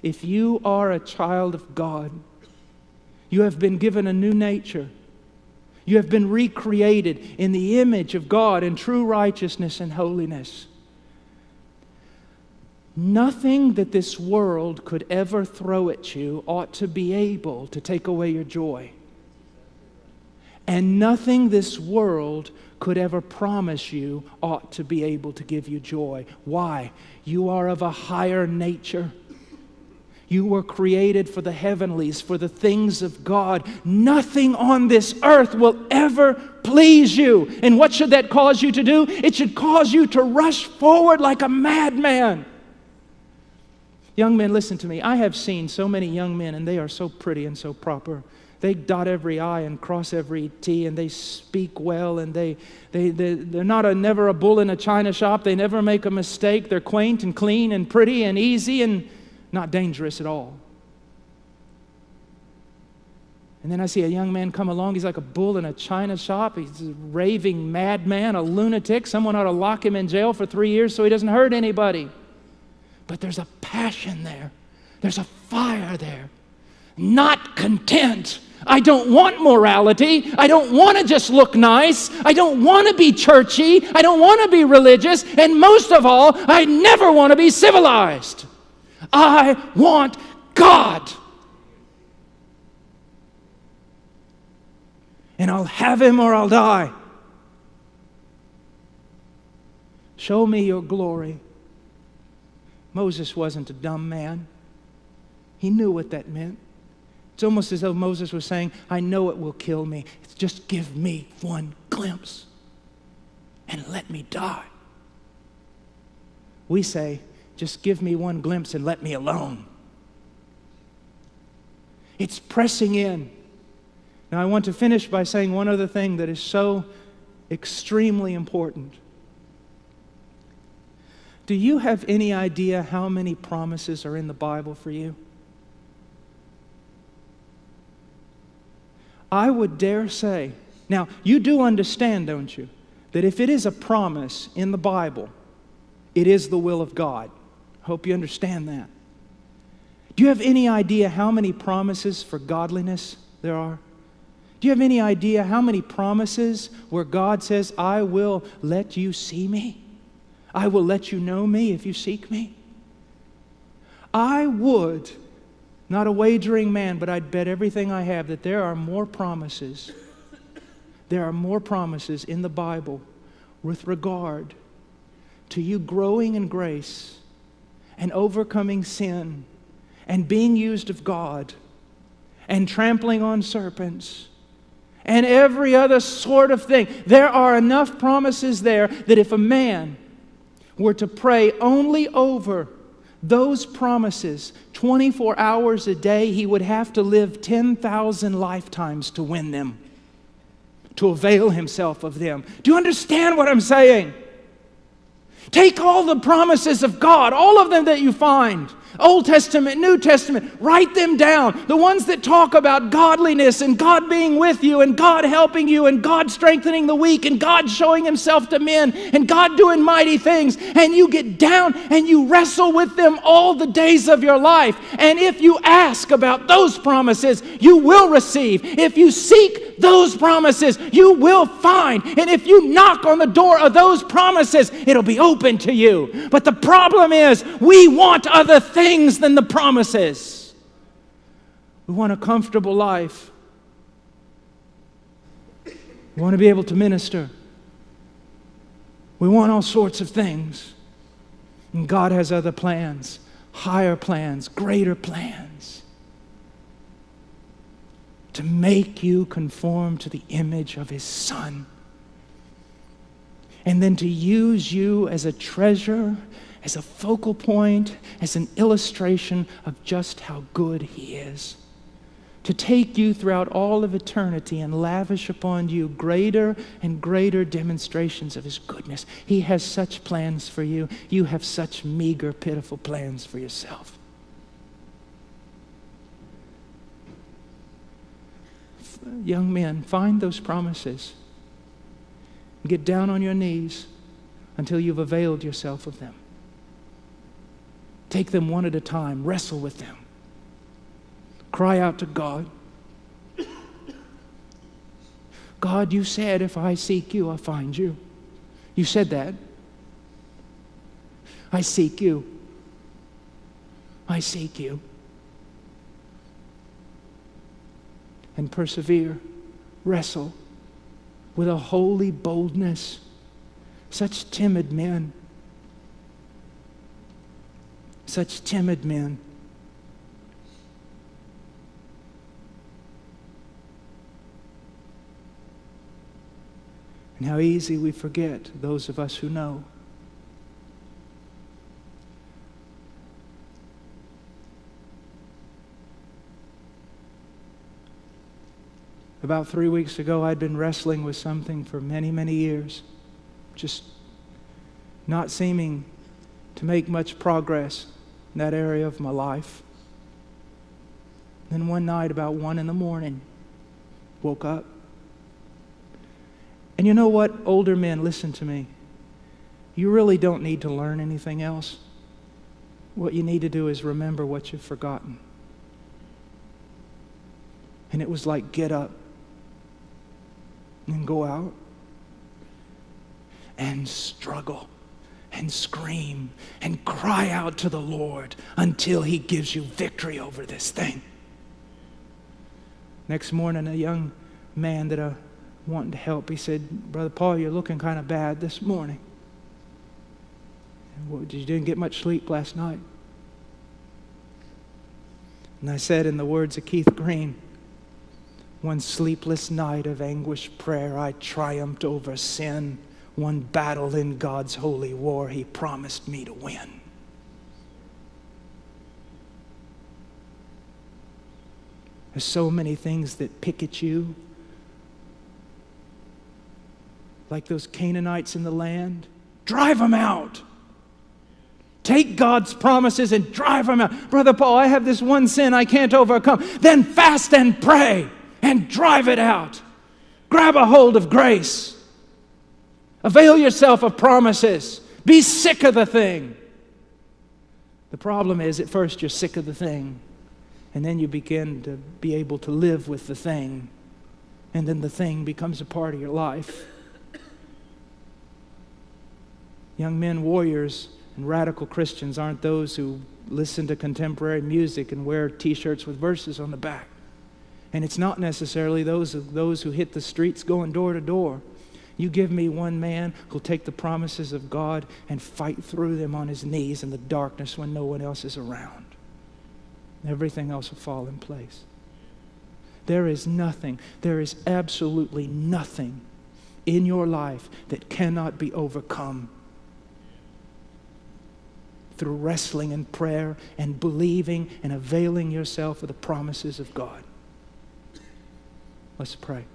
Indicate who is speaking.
Speaker 1: If you are a child of God, you have been given a new nature. You have been recreated in the image of God in true righteousness and holiness. Nothing that this world could ever throw at you ought to be able to take away your joy. And nothing this world could ever promise you ought to be able to give you joy. Why? You are of a higher nature. You were created for the heavenlies, for the things of God. Nothing on this earth will ever please you. And what should that cause you to do? It should cause you to rush forward like a madman. Young men, listen to me. I have seen so many young men, and they are so pretty and so proper. They dot every I and cross every T, and they speak well, and they're never a bull in a china shop. They never make a mistake. They're quaint and clean and pretty and easy and not dangerous at all. And then I see a young man come along. He's like a bull in a china shop. He's a raving madman, a lunatic. Someone ought to lock him in jail for 3 years so he doesn't hurt anybody. But there's a passion there. There's a fire there. Not content. I don't want morality. I don't want to just look nice. I don't want to be churchy. I don't want to be religious. And most of all, I never want to be civilized. I want God. And I'll have Him or I'll die. Show me your glory. Moses wasn't a dumb man. He knew what that meant. It's almost as though Moses was saying, I know it will kill me. Just give me one glimpse and let me die. We say, just give me one glimpse and let me alone. It's pressing in. Now I want to finish by saying one other thing that is so extremely important. Do you have any idea how many promises are in the Bible for you? I would dare say, now you do understand, don't you, that if it is a promise in the Bible, it is the will of God. Hope you understand that. Do you have any idea how many promises for godliness there are? Do you have any idea how many promises where God says, I will let you see me? I will let you know me if you seek me? I would, not a wagering man, but I'd bet everything I have that there are more promises. There are more promises in the Bible with regard to you growing in grace and overcoming sin and being used of God and trampling on serpents and every other sort of thing. There are enough promises there that if a man were to pray only over those promises 24 hours a day, he would have to live 10,000 lifetimes to win them, to avail himself of them. Do you understand what I'm saying? Take all the promises of God, all of them that you find, Old Testament, New Testament, write them down. The ones that talk about godliness and God being with you and God helping you and God strengthening the weak and God showing Himself to men and God doing mighty things. And you get down and you wrestle with them all the days of your life. And if you ask about those promises, you will receive. If you seek those promises, you will find. And if you knock on the door of those promises, it'll be open to you. But the problem is, we want other things than the promises. We want a comfortable life. We want to be able to minister. We want all sorts of things. And God has other plans, higher plans, greater plans, to make you conform to the image of His Son. And then to use you as a treasure, as a focal point, as an illustration of just how good He is. To take you throughout all of eternity and lavish upon you greater and greater demonstrations of His goodness. He has such plans for you. You have such meager, pitiful plans for yourself. Young men, find those promises. Get down on your knees until you've availed yourself of them. Take them one at a time. Wrestle with them. Cry out to God. God, you said if I seek you, I'll find you. You said that. I seek you. I seek you. And persevere. Wrestle with a holy boldness. Such timid men. Such timid men. And how easy we forget, those of us who know. About 3 weeks ago, I'd been wrestling with something for many, many years. Just not seeming to make much progress in that area of my life. Then one night, about 1 a.m, woke up. And you know what, older men, listen to me. You really don't need to learn anything else. What you need to do is remember what you've forgotten. And it was like, get up and go out and struggle and scream and cry out to the Lord until He gives you victory over this thing. Next morning, a young man that I wanted to help, he said, Brother Paul, you're looking kind of bad this morning. You didn't get much sleep last night. And I said, in the words of Keith Green, one sleepless night of anguished prayer, I triumphed over sin. One battle in God's holy war He promised me to win. There's so many things that pick at you. Like those Canaanites in the land. Drive them out. Take God's promises and drive them out. Brother Paul, I have this one sin I can't overcome. Then fast and pray and drive it out. Grab a hold of grace. Avail yourself of promises. Be sick of the thing. The problem is, at first you're sick of the thing, and then you begin to be able to live with the thing, and then the thing becomes a part of your life. Young men, warriors, and radical Christians aren't those who listen to contemporary music and wear T-shirts with verses on the back. And it's not necessarily those who hit the streets going door to door. You give me one man who'll take the promises of God and fight through them on his knees in the darkness when no one else is around. Everything else will fall in place. There is absolutely nothing in your life that cannot be overcome through wrestling and prayer and believing and availing yourself of the promises of God. Let's pray.